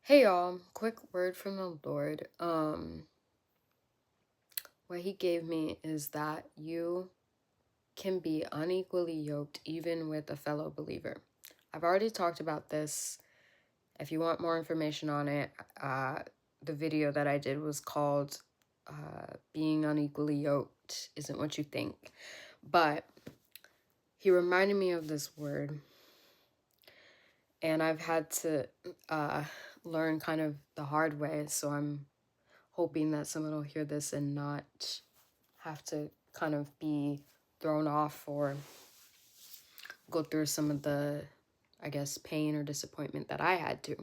Hey y'all, quick word from the Lord. What he gave me is that you can be unequally yoked even with a fellow believer. I've already talked about this. If you want more information on it, the video that I did was called Being Unequally Yoked Isn't What You Think. But he reminded me of this word, and I've had to learn kind of the hard way, so I'm hoping that someone will hear this and not have to kind of be thrown off or go through some of the, I guess, pain or disappointment that I had to.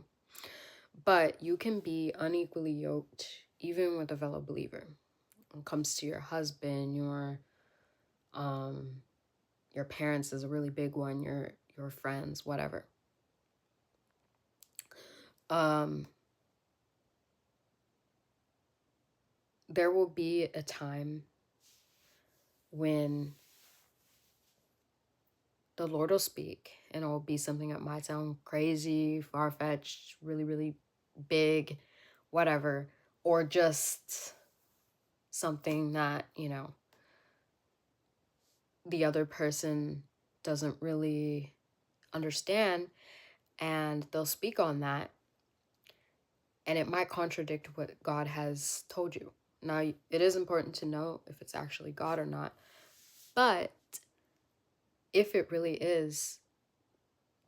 But you can be unequally yoked even with a fellow believer. When it comes to your husband, your parents is a really big one, your friends, whatever. There will be a time when the Lord will speak, and it will be something that might sound crazy, far-fetched, really, really big, whatever, or just something that, the other person doesn't really understand, and they'll speak on that, and it might contradict what God has told you. Now, it is important to know if it's actually God or not, but if it really is,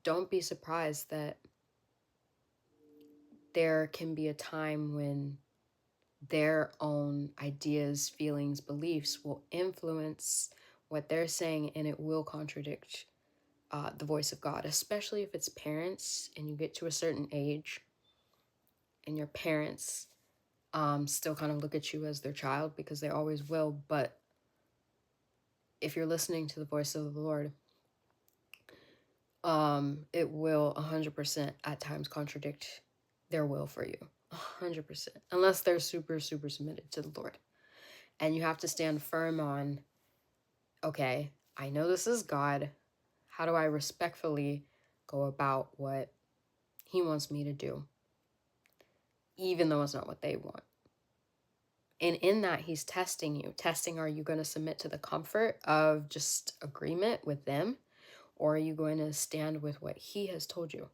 don't be surprised that there can be a time when their own ideas, feelings, beliefs will influence what they're saying, and it will contradict the voice of God, especially if it's parents and you get to a certain age and your parents still kind of look at you as their child, because they always will. But if you're listening to the voice of the Lord, it will 100% at times contradict their will for you. 100%. Unless they're super, super submitted to the Lord. And you have to stand firm on, okay, I know this is God. How do I respectfully go about what he wants me to do, even though it's not what they want? And in that, he's testing you. Testing, are you going to submit to the comfort of just agreement with them? Or are you going to stand with what he has told you?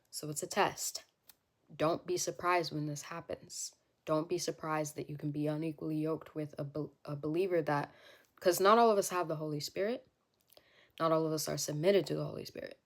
So it's a test. Don't be surprised when this happens. Don't be surprised that you can be unequally yoked with a believer that, because not all of us have the Holy Spirit. Not all of us are submitted to the Holy Spirit.